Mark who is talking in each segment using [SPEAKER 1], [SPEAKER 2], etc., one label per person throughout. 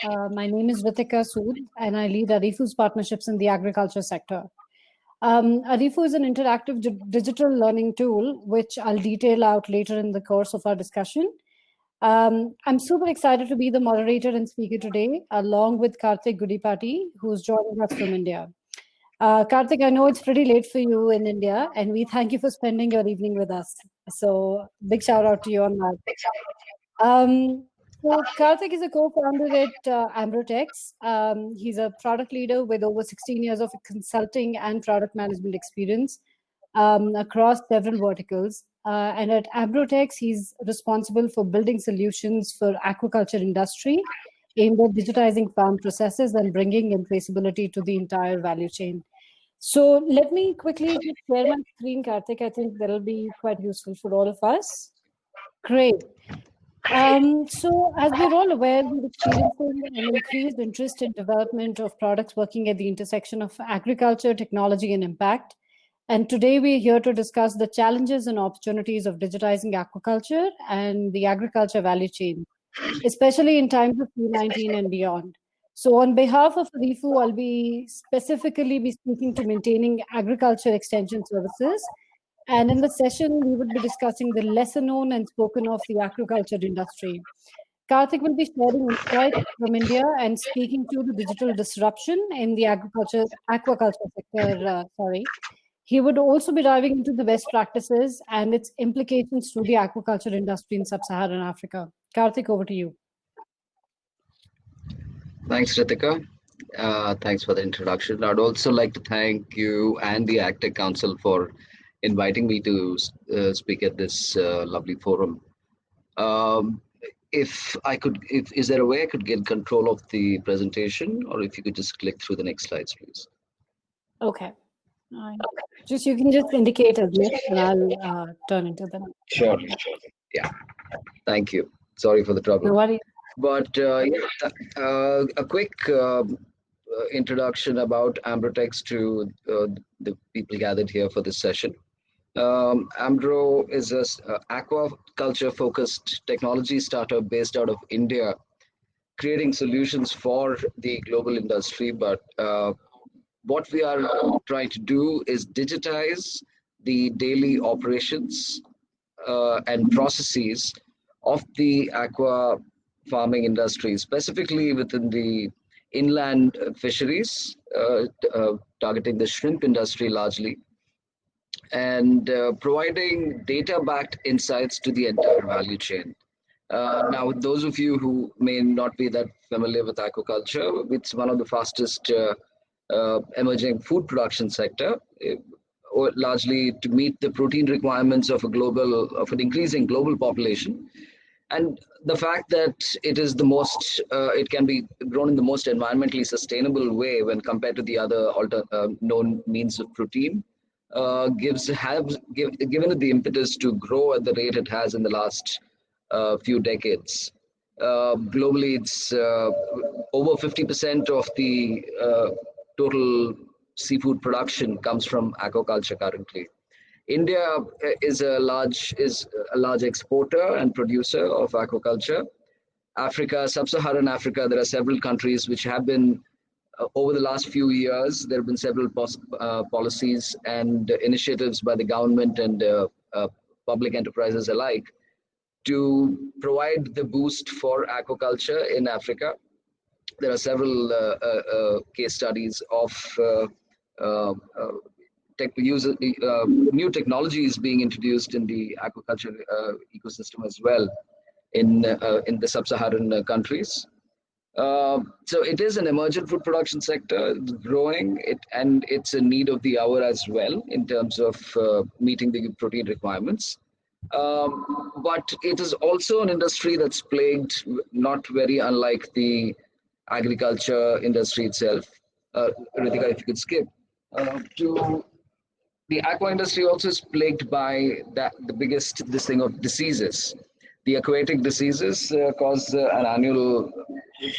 [SPEAKER 1] My name is Ritika Sood, and I lead Arifu's partnerships in the agriculture sector. Arifu is an interactive digital learning tool, which I'll detail out later in the course of our discussion. I'm super excited to be the moderator and speaker today, along with Karthik Gudipati, who's joining us from India. Karthik, I know it's pretty late for you in India, and we thank you for spending your evening with us. So big shout out to you on that. So Karthik is a co-founder at Ambrotechs. He's a product leader with over 16 years of consulting and product management experience across several verticals. And at Ambrotechs, he's responsible for building solutions for aquaculture industry aimed at digitizing farm processes and bringing in traceability to the entire value chain. So let me quickly just share my screen, Karthik. I think that'll be quite useful for all of us. Great. So as we're all aware, we're experiencing an increased interest in development of products working at the intersection of agriculture, technology, and impact. And today we're here to discuss the challenges and opportunities of digitizing aquaculture and the agriculture value chain, especially in times of COVID-19 and beyond. So on behalf of Arifu, I'll be specifically speaking to maintaining agriculture extension services. And in the session, we would be discussing the lesser known and spoken of the aquaculture industry. Karthik will be sharing insights from India and speaking to the digital disruption in the aquaculture sector. He would also be diving into the best practices and its implications to the aquaculture industry in sub-Saharan Africa. Karthik, over to you.
[SPEAKER 2] Thanks, Ritika. Thanks for the introduction. I'd also like to thank you and the AgTech Council for inviting me to speak at this lovely forum. Is there a way I could get control of the presentation, or if you could just click through the next slides, please?
[SPEAKER 1] Okay. You can just indicate a glitch, and I'll turn into them.
[SPEAKER 2] Sure. Yeah. Thank you. Sorry for the trouble.
[SPEAKER 1] No worries.
[SPEAKER 2] But a quick introduction about Ambrotechs to the people gathered here for this session. Ambro is a aquaculture-focused technology startup based out of India, creating solutions for the global industry. But what we are trying to do is digitize the daily operations and processes of the aqua farming industry, specifically within the inland fisheries, targeting the shrimp industry largely, and providing data-backed insights to the entire value chain. Now, those of you who may not be that familiar with aquaculture, it's one of the fastest emerging food production sector, largely to meet the protein requirements of an increasing global population. And the fact that it can be grown in the most environmentally sustainable way when compared to the other known means of protein, given it the impetus to grow at the rate it has in the last few decades. Globally, it's over 50% of the total seafood production comes from aquaculture currently. India is a large exporter and producer of aquaculture. Africa, sub-Saharan Africa, there are several countries which have been, over the last few years, there have been several policies and initiatives by the government and public enterprises alike to provide the boost for aquaculture in Africa. There are several case studies of new technologies being introduced in the aquaculture ecosystem as well in the sub-Saharan countries. So it is an emergent food production sector, growing, and it's a need of the hour as well in terms of meeting the protein requirements. But it is also an industry that's plagued, not very unlike the agriculture industry itself. Ritika, if you could skip to the aqua industry, also is plagued by the biggest thing of diseases. The aquatic diseases cause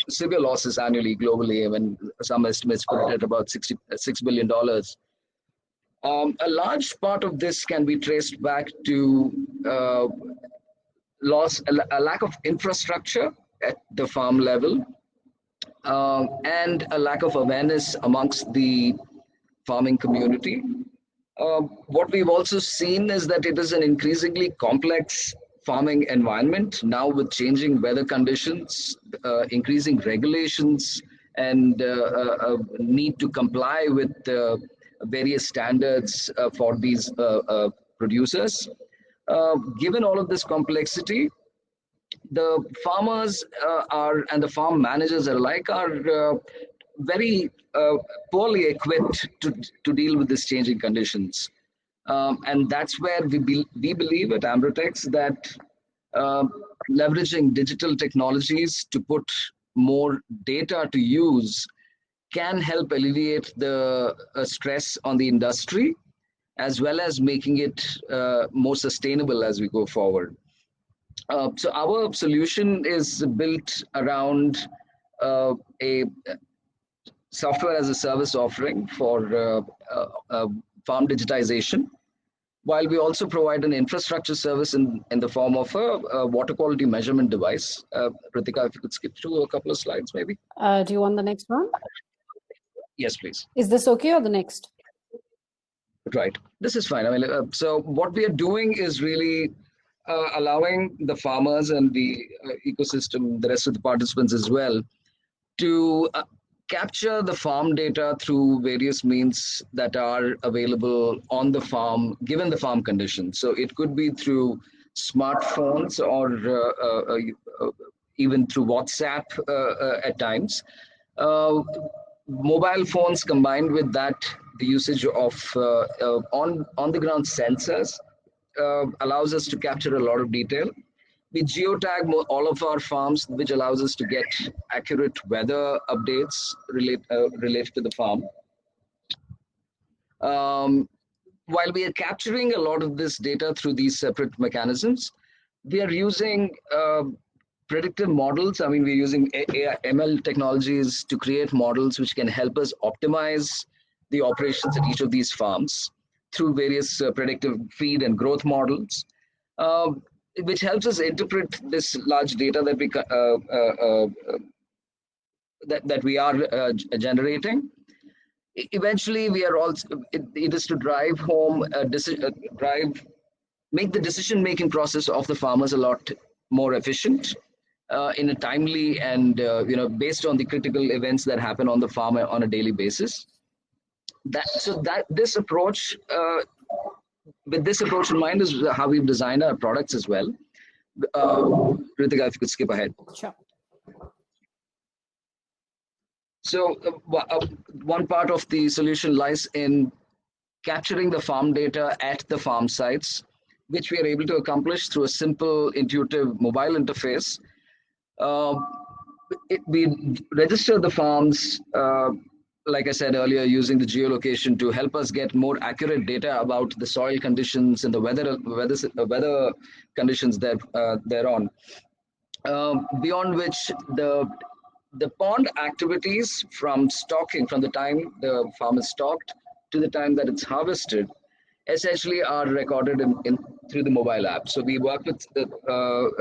[SPEAKER 2] severe losses annually globally, when some estimates put it at about $6 billion. A large part of this can be traced back to a lack of infrastructure at the farm level, and a lack of awareness amongst the farming community. What we've also seen is that it is an increasingly complex farming environment now with changing weather conditions, increasing regulations, and need to comply with various standards for these producers. Given all of this complexity, the farmers are and the farm managers alike are very poorly equipped to deal with these changing conditions. And that's where we believe at Ambrotechs that uh, leveraging digital technologies to put more data to use can help alleviate the stress on the industry as well as making it more sustainable as we go forward. So our solution is built around a software as a service offering for farm digitization, while we also provide an infrastructure service in the form of a water quality measurement device. Ritika, if you could skip through a couple of slides, maybe.
[SPEAKER 1] Do you want the next one?
[SPEAKER 2] Yes, please.
[SPEAKER 1] Is this okay or the next?
[SPEAKER 2] Right. This is fine. I mean, so what we are doing is really allowing the farmers and the ecosystem, the rest of the participants as well, to capture the farm data through various means that are available on the farm, given the farm conditions. So it could be through smartphones or even through WhatsApp at times. Mobile phones combined with that, the usage of on the ground sensors allows us to capture a lot of detail. We geotag all of our farms, which allows us to get accurate weather updates related to the farm. While we are capturing a lot of this data through these separate mechanisms, we are using predictive models. I mean, we're using ML technologies to create models which can help us optimize the operations at each of these farms through various predictive feed and growth models, which helps us interpret this large data that we are generating. Eventually, we are also it is to drive home make the decision making process of the farmers a lot more efficient in a timely and based on the critical events that happen on the farm on a daily basis. That this approach with this approach in mind is how we've designed our products as well. Ritika, if you could skip ahead.
[SPEAKER 1] Sure.
[SPEAKER 2] So one part of the solution lies in capturing the farm data at the farm sites, which we are able to accomplish through a simple, intuitive mobile interface. We register the farms, like I said earlier, using the geolocation to help us get more accurate data about the soil conditions and the weather conditions that they're on. Beyond which the pond activities from the time the farm is stocked to the time that it's harvested, essentially are recorded through the mobile app. So we work with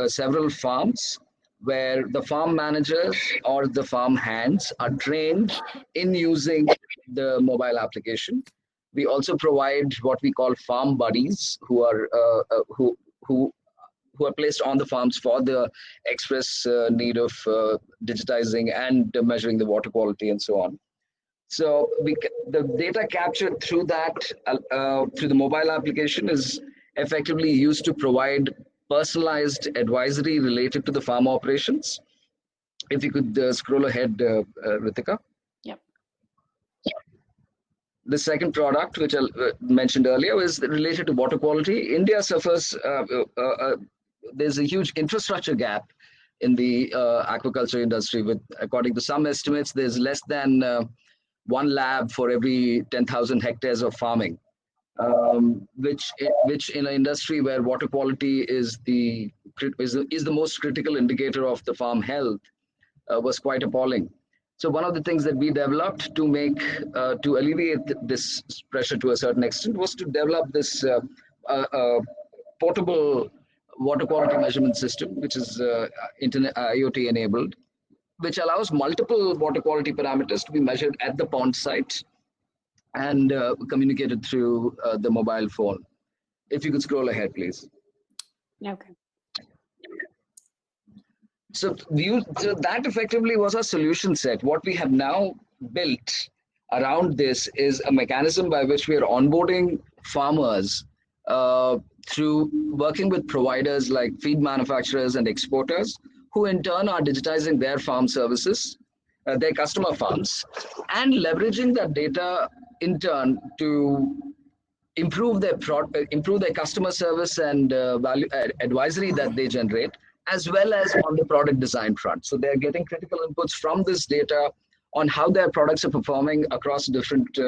[SPEAKER 2] several farms where the farm managers or the farm hands are trained in using the mobile application. We also provide what we call farm buddies who are who are placed on the farms for the express need of digitizing and measuring the water quality and so on. So the data captured through through the mobile application is effectively used to provide personalized advisory related to the farm operations. If you could scroll ahead, Ritika.
[SPEAKER 1] Yep.
[SPEAKER 2] The second product, which I mentioned earlier, is related to water quality. India suffers, there's a huge infrastructure gap in the aquaculture industry. According to some estimates, there's less than one lab for every 10,000 hectares of farming, which in an industry where water quality is the most critical indicator of the farm health, was quite appalling. So one of the things that we developed to alleviate this pressure to a certain extent was to develop this portable water quality measurement system, which is internet IoT enabled. which allows multiple water quality parameters to be measured at the pond site and communicated through the mobile phone. If you could scroll ahead, please.
[SPEAKER 1] Okay.
[SPEAKER 2] So that effectively was our solution set. What we have now built around this is a mechanism by which we are onboarding farmers through working with providers like feed manufacturers and exporters, who in turn are digitizing their farm services, their customer farms, and leveraging that data in turn to improve their customer service and value advisory that they generate, as well as on the product design front. So they're getting critical inputs from this data on how their products are performing across different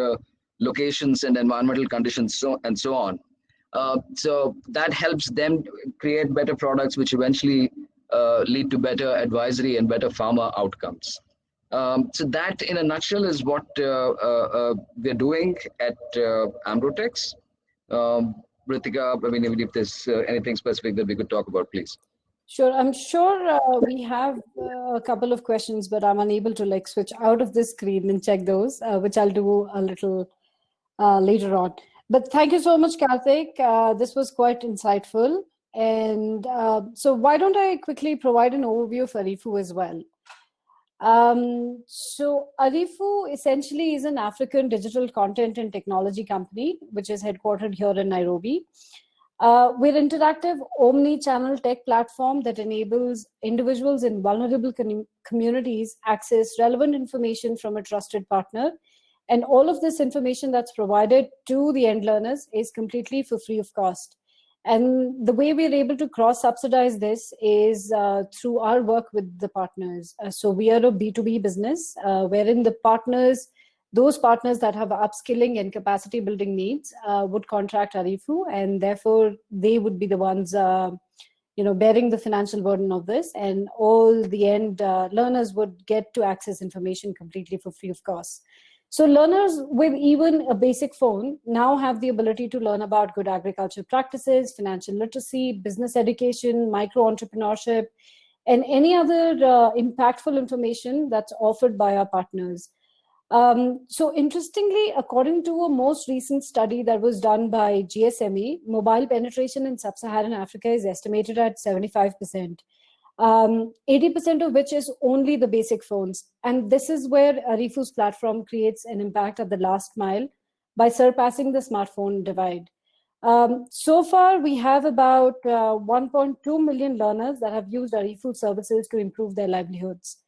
[SPEAKER 2] locations and environmental conditions, and so on. So that helps them create better products, which eventually lead to better advisory and better farmer outcomes. So that, in a nutshell, is what we're doing at Ambrotechs. Ritika, I mean, even if there's anything specific that we could talk about, please.
[SPEAKER 1] Sure. I'm sure we have a couple of questions, but I'm unable to switch out of this screen and check those, which I'll do a little later on. But thank you so much, Karthik. This was quite insightful. And so why don't I quickly provide an overview of Arifu as well? So Arifu essentially is an African digital content and technology company, which is headquartered here in Nairobi. We're an interactive omni-channel tech platform that enables individuals in vulnerable communities access relevant information from a trusted partner. And all of this information that's provided to the end learners is completely for free of cost. And the way we're able to cross-subsidize this is through our work with the partners. So we are a B2B business, wherein the partners, those partners that have upskilling and capacity building needs would contract Arifu, and therefore they would be the ones bearing the financial burden of this, and all the end learners would get to access information completely for free of cost. So learners with even a basic phone now have the ability to learn about good agriculture practices, financial literacy, business education, micro-entrepreneurship, and any other impactful information that's offered by our partners. So interestingly, according to a most recent study that was done by GSME, mobile penetration in sub-Saharan Africa is estimated at 75%. 80% of which is only the basic phones. And this is where Arifu's platform creates an impact at the last mile by surpassing the smartphone divide. So far, we have about 1.2 million learners that have used Arifu services to improve their livelihoods.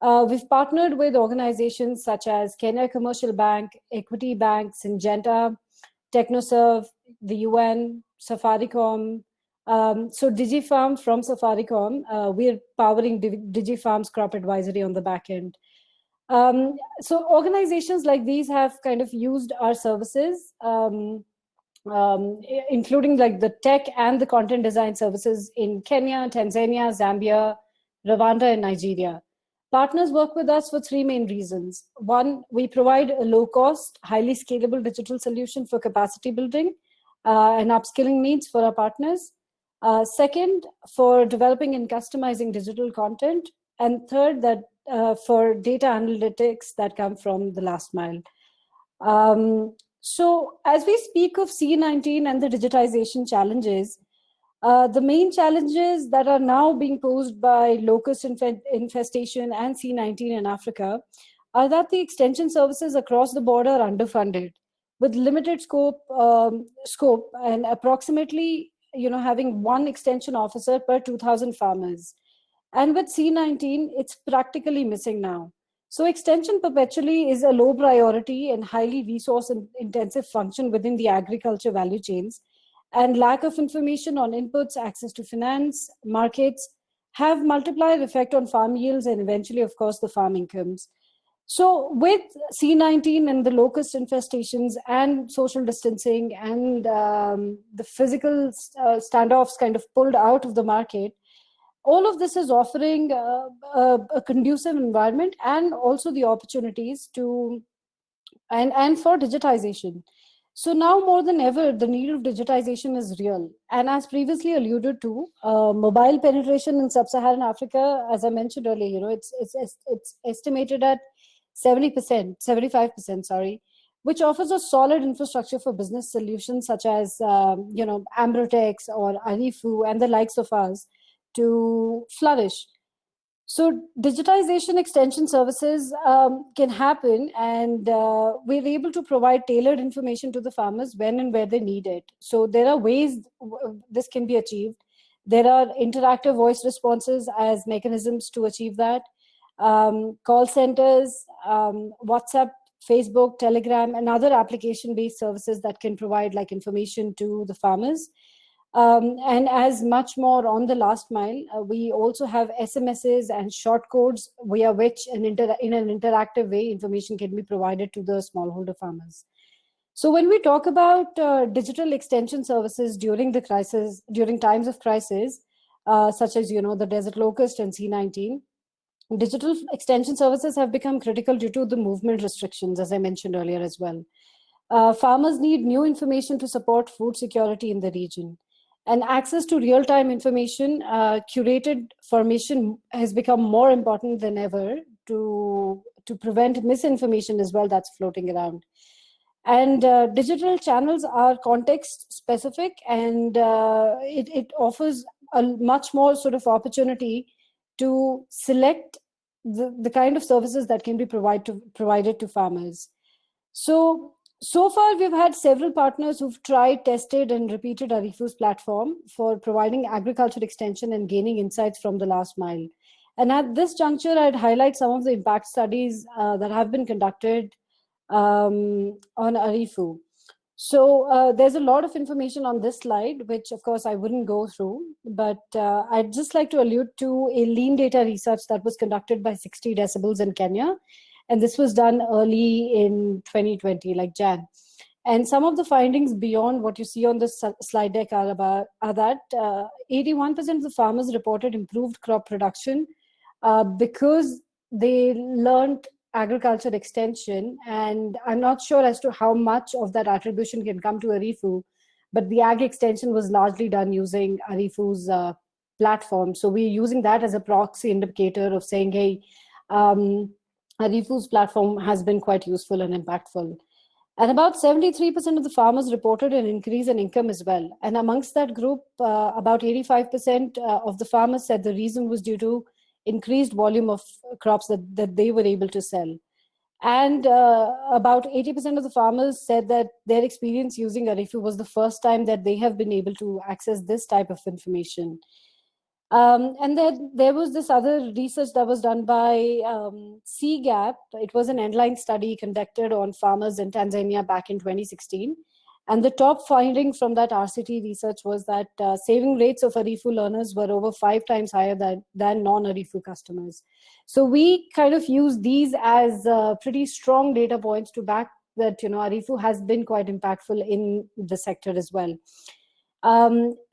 [SPEAKER 1] We've partnered with organizations such as Kenya Commercial Bank, Equity Bank, Syngenta, TechnoServe, the UN, Safaricom. So DigiFarm from Safaricom, we're powering DigiFarm's crop advisory on the back end. So organizations like these have kind of used our services, including like the tech and the content design services in Kenya, Tanzania, Zambia, Rwanda, and Nigeria. Partners work with us for three main reasons. One, we provide a low-cost, highly scalable digital solution for capacity building and upskilling needs for our partners. Second, for developing and customizing digital content. And third, that for data analytics that come from the last mile. So as we speak of C19 and the digitization challenges, the main challenges that are now being posed by locust infestation and C19 in Africa are that the extension services across the border are underfunded with limited scope and approximately having one extension officer per 2,000 farmers. And with C19, it's practically missing now. So extension perpetually is a low priority and highly resource intensive function within the agriculture value chains. And lack of information on inputs, access to finance, markets have multiplier effect on farm yields and eventually, of course, the farm incomes. So with C19 and the locust infestations and social distancing and the physical standoffs kind of pulled out of the market, all of this is offering a conducive environment and also the opportunities to and for digitization. So now more than ever, the need of digitization is real. And as previously alluded to, mobile penetration in sub-Saharan Africa, as I mentioned earlier, it's estimated at 70%, 75%, sorry, which offers a solid infrastructure for business solutions such as, Ambrotechs or Arifu and the likes of us to flourish. So digitization extension services can happen, and we're able to provide tailored information to the farmers when and where they need it. So there are ways this can be achieved. There are interactive voice responses as mechanisms to achieve that. Call centers, WhatsApp, Facebook, Telegram, and other application-based services that can provide like information to the farmers. And as much more on the last mile, we also have SMSs and short codes via which in an interactive way information can be provided to the smallholder farmers. So when we talk about digital extension services during the crisis, during times of crisis, such as the desert locust and C19, digital extension services have become critical due to the movement restrictions, as I mentioned earlier as well. Farmers need new information to support food security in the region. And access to real-time information, curated formation has become more important than ever to prevent misinformation as well that's floating around. And digital channels are context specific, and it offers a much more sort of opportunity to select the kind of services that can be provided to farmers. So far, we've had several partners who've tried, tested, and repeated Arifu's platform for providing agriculture extension and gaining insights from the last mile. And at this juncture, I'd highlight some of the impact studies that have been conducted on Arifu. So there's a lot of information on this slide, which of course I wouldn't go through, but I'd just like to allude to a lean data research that was conducted by 60 Decibels in Kenya. And this was done early in 2020, like Jan. And some of the findings beyond what you see on the slide deck are that 81% of the farmers reported improved crop production because they learned agriculture extension. And I'm not sure as to how much of that attribution can come to Arifu, but the ag extension was largely done using Arifu's platform. So we're using that as a proxy indicator of saying, hey, Arifu's platform has been quite useful and impactful. And about 73% of the farmers reported an increase in income as well. And amongst that group, about 85% of the farmers said the reason was due to increased volume of crops that they were able to sell. And about 80% of the farmers said that their experience using Arifu was the first time that they have been able to access this type of information. And then there was this other research that was done by CGAP. It was an endline study conducted on farmers in Tanzania back in 2016. And the top finding from that RCT research was that saving rates of Arifu learners were over 5 times higher than non-Arifu customers. So we kind of use these as pretty strong data points to back that, Arifu has been quite impactful in the sector as well.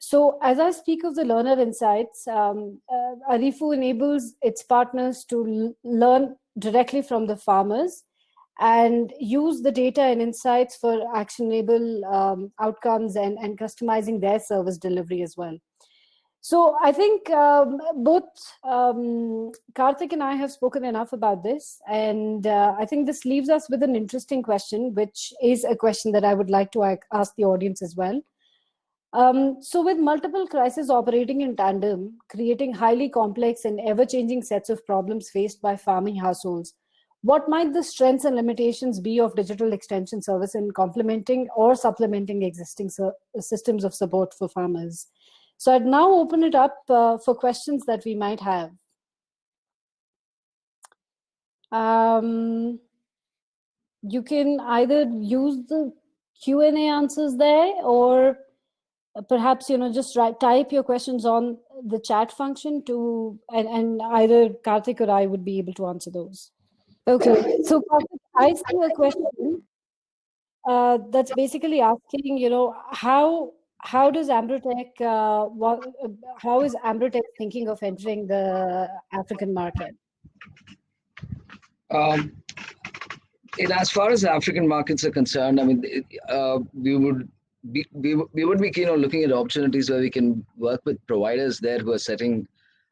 [SPEAKER 1] So as I speak of the learner insights, Arifu enables its partners to learn directly from the farmers and use the data and insights for actionable outcomes and customizing their service delivery as well. So I think both Karthik and I have spoken enough about this, and I think this leaves us with an interesting question, which is a question that I would like to ask the audience as well. So with multiple crises operating in tandem, creating highly complex and ever-changing sets of problems faced by farming households, what might the strengths and limitations be of digital extension service in complementing or supplementing existing systems of support for farmers? So I'd now open it up for questions that we might have. You can either use the Q&A answers there, or perhaps just type your questions on the chat function and either Karthik or I would be able to answer those. Okay, so Karthik, I see a question that's basically asking, how does Ambrotech, how is Ambrotech thinking of entering the African market?
[SPEAKER 2] as far as African markets are concerned, I mean, we would be keen on looking at opportunities where we can work with providers there who are setting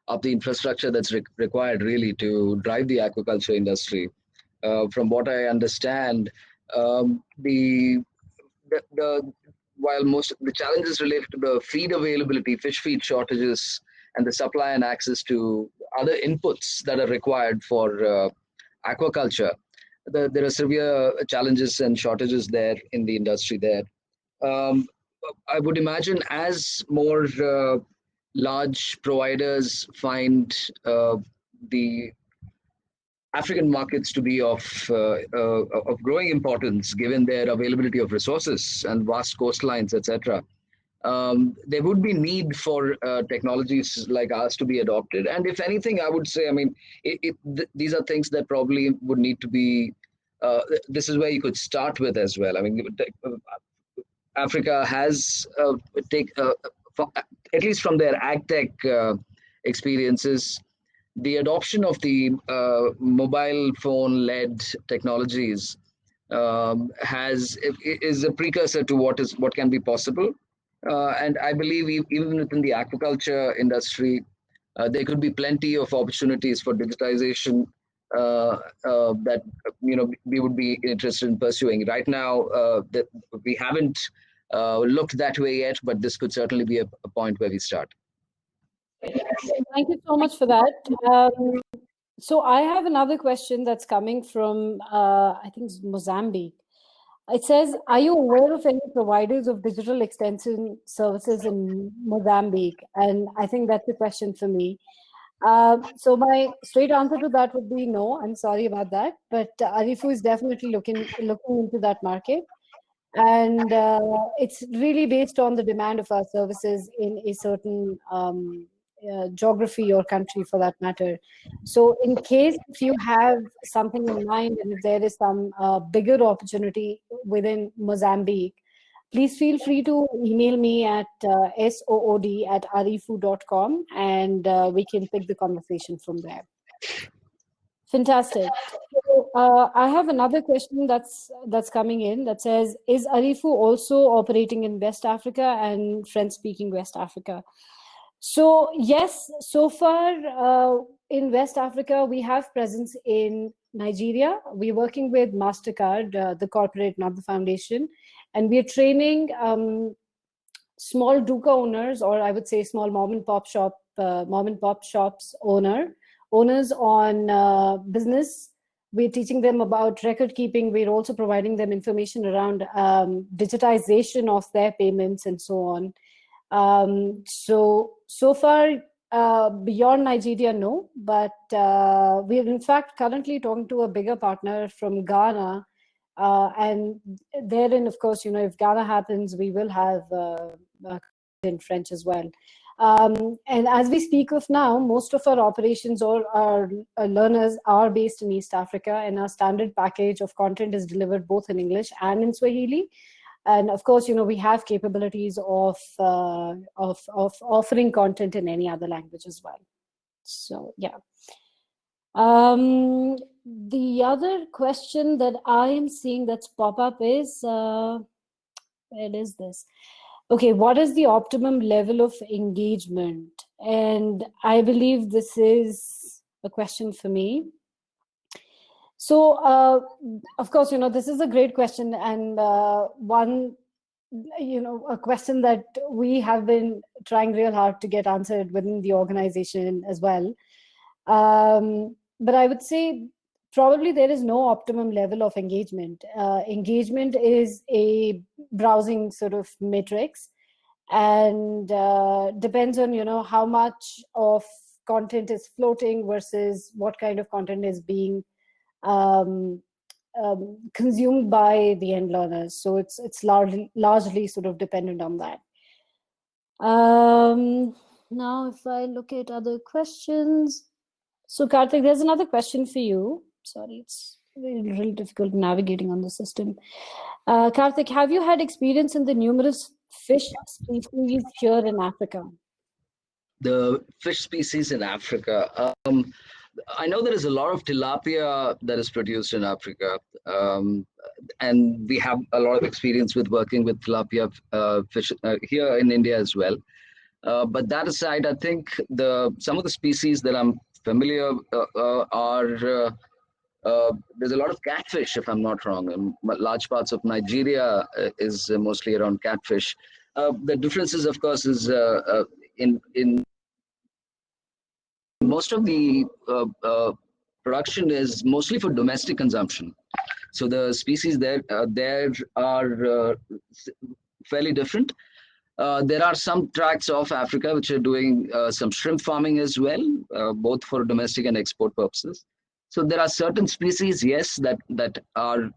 [SPEAKER 2] up the infrastructure that's required really to drive the aquaculture industry. From what I understand, the while most of the challenges related to the feed availability, fish feed shortages, and the supply and access to other inputs that are required for aquaculture, there are severe challenges and shortages there in the industry there. Um, I would imagine as more large providers find the African markets to be of growing importance, given their availability of resources and vast coastlines, etc. There would be need for technologies like ours to be adopted. And if anything, I would say, I mean, these are things that probably would need to be. This is where you could start with as well. I mean, Africa has at least from their agtech experiences, the adoption of the mobile phone led technologies is a precursor to what can be possible. And I believe even within the aquaculture industry, there could be plenty of opportunities for digitization that we would be interested in pursuing. Right now, that we haven't looked that way yet, but this could certainly be a point where we start.
[SPEAKER 1] Thank you so much for that. So I have another question that's coming from, I think it's Mozambique. It says, are you aware of any providers of digital extension services in Mozambique? And I think that's a question for me. So my straight answer to that would be no. I'm sorry about that. But Arifu is definitely looking into that market. And it's really based on the demand of our services in a certain geography or country for that matter. So in case if you have something in mind and if there is some bigger opportunity within Mozambique, please feel free to email me at sood@arifu.com and we can pick the conversation from there. Fantastic. So, I have another question that's coming in that says, is Arifu also operating in West Africa and French-speaking West Africa? So yes, so far in West Africa, we have presence in Nigeria. We're working with MasterCard, the corporate, not the foundation. And we are training small duka owners, or I would say small mom and pop shops owners on business. We're teaching them about record keeping. We're also providing them information around digitization of their payments and so on. So far, beyond Nigeria, no, but we're in fact currently talking to a bigger partner from Ghana. And therein, of course, if Ghana happens, we will have in French as well. And as we speak of now, most of our operations or our learners are based in East Africa, and our standard package of content is delivered both in English and in Swahili. And of course, we have capabilities of offering content in any other language as well. So yeah. The other question that I am seeing that's pop up is, where is this? Okay, what is the optimum level of engagement? And I believe this is a question for me. So, of course, this is a great question, and one, a question that we have been trying real hard to get answered within the organization as well. But I would say probably there is no optimum level of engagement. Engagement is a browsing sort of matrix, and depends on how much of content is floating versus what kind of content is being consumed by the end learners. So it's largely sort of dependent on that. Now, if I look at other questions, so Karthik, there's another question for you. Sorry, it's really difficult navigating on the system. Karthik, have you had experience in the numerous fish species here in Africa?
[SPEAKER 2] The fish species in Africa. I know there is a lot of tilapia that is produced in Africa, and we have a lot of experience with working with tilapia fish here in India as well. But that aside, I think some of the species that I'm familiar are there's a lot of catfish, if I'm not wrong. Large parts of Nigeria is mostly around catfish. The differences, of course, is in most of the production is mostly for domestic consumption. So the species there are fairly different. There are some tracts of Africa which are doing some shrimp farming as well, both for domestic and export purposes. So there are certain species, yes, that are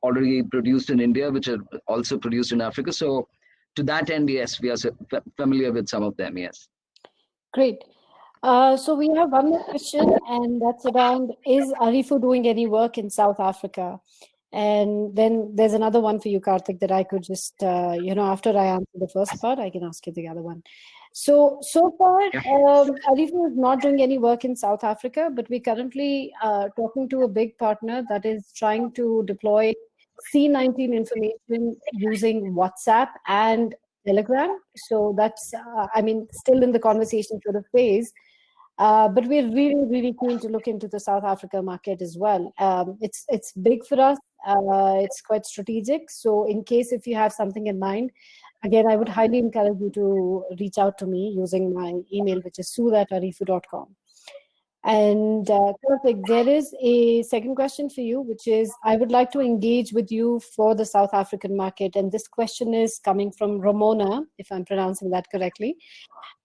[SPEAKER 2] already produced in India, which are also produced in Africa. So to that end, yes, we are familiar with some of them. Yes.
[SPEAKER 1] Great. So we have one more question, and that's around, is Arifu doing any work in South Africa? And then there's another one for you, Karthik, that I could just, after I answer the first part, I can ask you the other one. So far, Arifu is not doing any work in South Africa, but we're currently talking to a big partner that is trying to deploy C19 information using WhatsApp and Telegram. So that's, still in the conversation sort of phase. But we're really, really keen to look into the South Africa market as well. It's big for us. It's quite strategic. So in case if you have something in mind, again, I would highly encourage you to reach out to me using my email, which is sood@arifu.com. And Karthik, there is a second question for you, which is, I would like to engage with you for the South African market. And this question is coming from Ramona, if I'm pronouncing that correctly.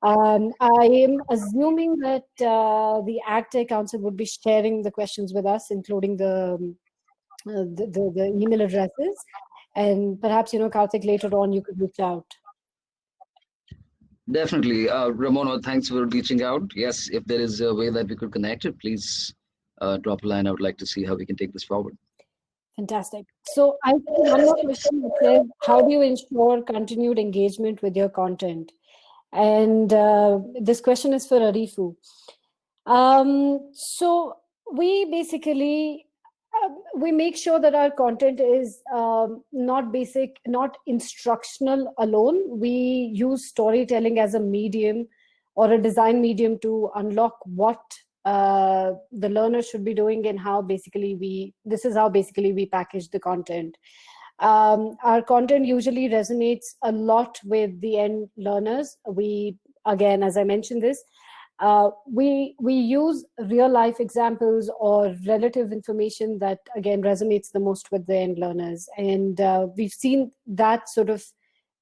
[SPEAKER 1] I am assuming that the AgTech Council would be sharing the questions with us, including the email addresses. And perhaps, Karthik, later on you could reach out.
[SPEAKER 2] Definitely. Ramona, thanks for reaching out. Yes, if there is a way that we could connect it, please drop a line. I would like to see how we can take this forward.
[SPEAKER 1] Fantastic. So I think one more question that says, how do you ensure continued engagement with your content? And this question is for Arifu. So we basically we make sure that our content is not basic, not instructional alone. We use storytelling as a medium or a design medium to unlock what the learner should be doing, and how basically this is how basically we package the content. Our content usually resonates a lot with the end learners. We, again, as I mentioned this, we use real life examples or relative information that again resonates the most with the end learners, and we've seen that sort of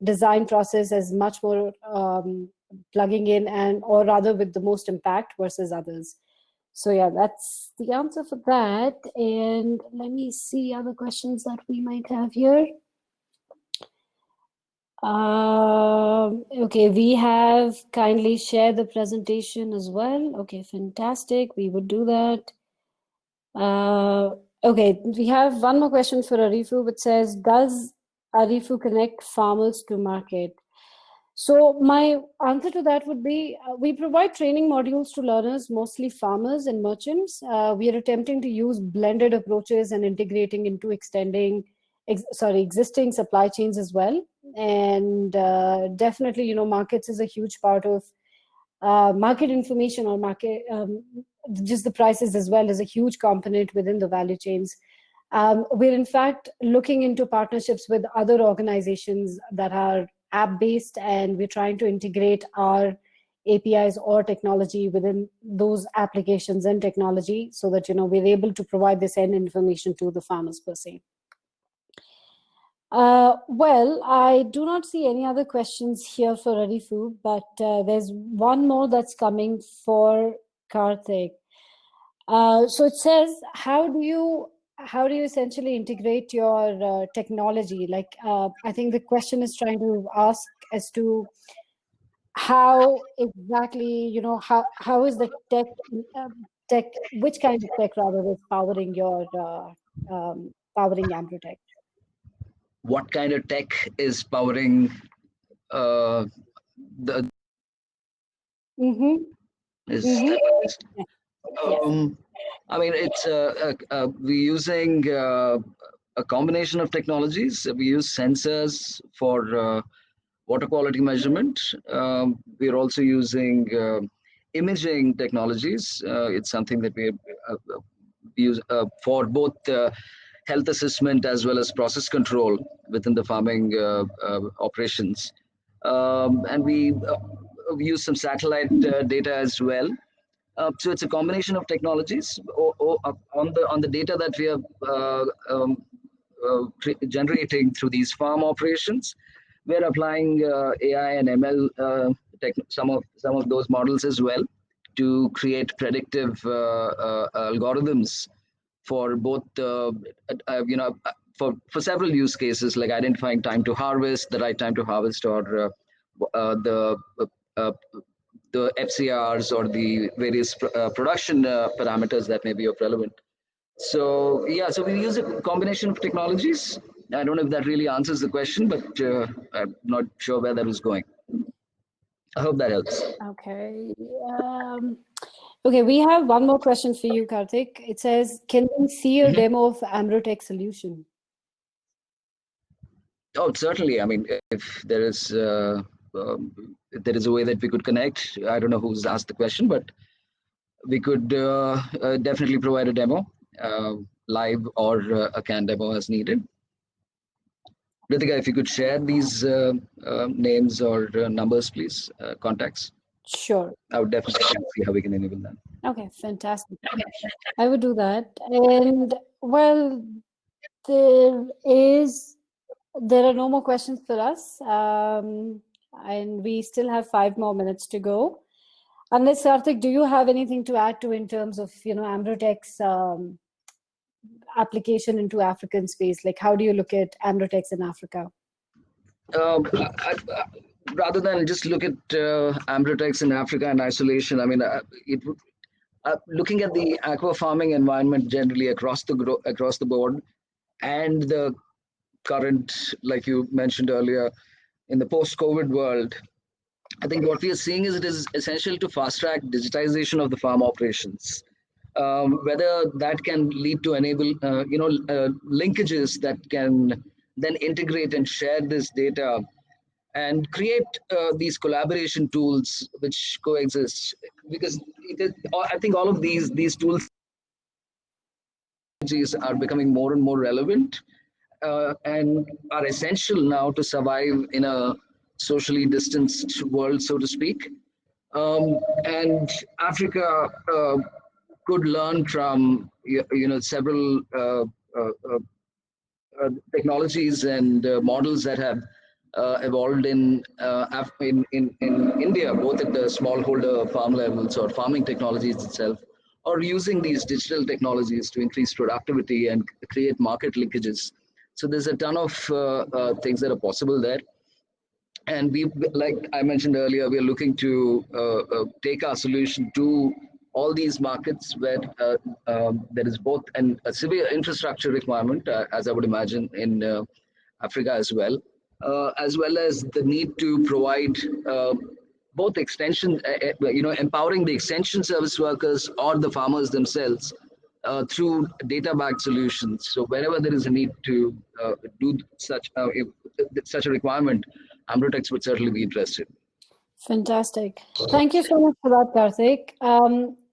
[SPEAKER 1] design process as much more plugging in, and or rather with the most impact versus others. So yeah, that's the answer for that. And let me see other questions that we might have here. Okay, we have kindly share the presentation as well. Okay, fantastic. We would do that. Okay, we have one more question for Arifu, which says, does Arifu connect farmers to market? So my answer to that would be, we provide training modules to learners, mostly farmers and merchants. We are attempting to use blended approaches and integrating into existing supply chains as well. And definitely, markets is a huge part of market information, or market, just the prices as well is a huge component within the value chains. We're in fact looking into partnerships with other organizations that are app-based, and we're trying to integrate our APIs or technology within those applications and technology, so that we're able to provide this end information to the farmers per se. Well, I do not see any other questions here for Arifu, but there's one more that's coming for Karthik. So it says, how do you essentially integrate your technology? Like, I think the question is trying to ask as to how exactly, how is the tech, which kind of tech rather is powering your powering Ambrotechs?
[SPEAKER 2] What kind of tech is powering the?
[SPEAKER 1] Mm-hmm.
[SPEAKER 2] Is
[SPEAKER 1] Mm-hmm.
[SPEAKER 2] I mean, it's we're using a combination of technologies. We use sensors for water quality measurement. We're also using imaging technologies. It's something that we use for both health assessment as well as process control within the farming operations. And we use some satellite data as well. So it's a combination of technologies on the data that we are generating through these farm operations. We're applying AI and ML, some of those models as well to create predictive algorithms for both for several use cases, like identifying time to harvest, the right time to harvest, or the the FCRs or the various production parameters that may be of relevant. So yeah, so we use a combination of technologies. I don't know if that really answers the question, but I'm not sure where that was going. I hope that helps.
[SPEAKER 1] Okay. Okay, we have one more question for you, Karthik. It says, can we see a demo of Ambrotech solution?
[SPEAKER 2] Oh, certainly. I mean, if there is a way that we could connect, I don't know who's asked the question, but we could definitely provide a demo, live or a CAN demo as needed. Ritika, if you could share these names or numbers, please, contacts.
[SPEAKER 1] Sure.
[SPEAKER 2] I would definitely see how we can enable that.
[SPEAKER 1] Okay, fantastic. I would do that. And well, there are no more questions for us. And we still have 5 more minutes to go. Unless, Karthik, do you have anything to add to in terms of, Ambrotech's application into African space? Like, how do you look at Ambrotechs in Africa?
[SPEAKER 2] Rather than just look at Ambrotechs in Africa in isolation, I mean, looking at the aqua farming environment generally across the board, and the current, like you mentioned earlier, in the post-COVID world, I think what we are seeing is it is essential to fast-track digitization of the farm operations. Whether that can lead to enable, linkages that can then integrate and share this data and create these collaboration tools which coexist. Because I think all of these tools are becoming more and more relevant and are essential now to survive in a socially distanced world, so to speak. And Africa could learn from several technologies and models that have evolved in India, both at the smallholder farm levels or farming technologies itself, or using these digital technologies to increase productivity and create market linkages. So there's a ton of things that are possible there. And we, like I mentioned earlier, we are looking to take our solution to all these markets where there is both a severe infrastructure requirement, as I would imagine in Africa as well as the need to provide both extension, empowering the extension service workers or the farmers themselves through data-backed solutions. So wherever there is a need to do such a requirement, Ambrotechs would certainly be interested.
[SPEAKER 1] Fantastic. Thank you so much for that, Karthik.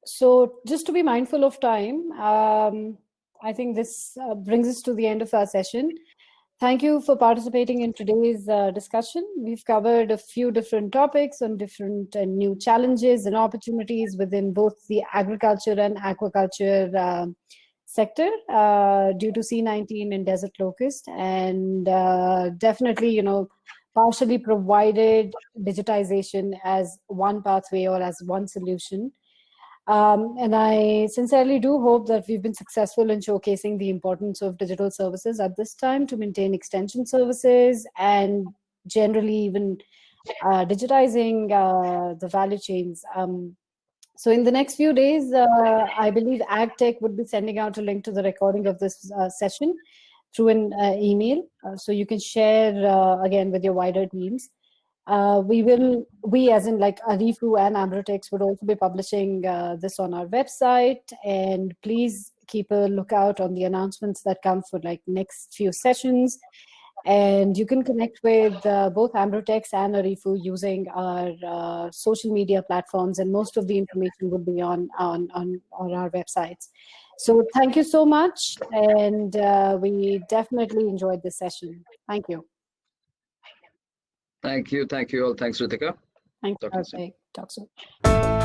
[SPEAKER 1] So just to be mindful of time, I think this brings us to the end of our session. Thank you for participating in today's discussion. We've covered a few different topics on different and new challenges and opportunities within both the agriculture and aquaculture sector due to C19 and desert locust, and definitely, partially provided digitization as one pathway or as one solution. And I sincerely do hope that we've been successful in showcasing the importance of digital services at this time to maintain extension services and generally even digitizing the value chains. So in the next few days, I believe AgTech would be sending out a link to the recording of this session through an email. So you can share again with your wider teams. We as in like Arifu and Ambrotechs would also be publishing this on our website, and please keep a lookout on the announcements that come for like next few sessions. And you can connect with both Ambrotechs and Arifu using our social media platforms, and most of the information would be on our websites. So thank you so much, and we definitely enjoyed this session. Thank you.
[SPEAKER 2] Thank you all. Thanks, Ritika.
[SPEAKER 1] Thank you,
[SPEAKER 2] Talk to you soon.
[SPEAKER 1] Karthik. Talk soon.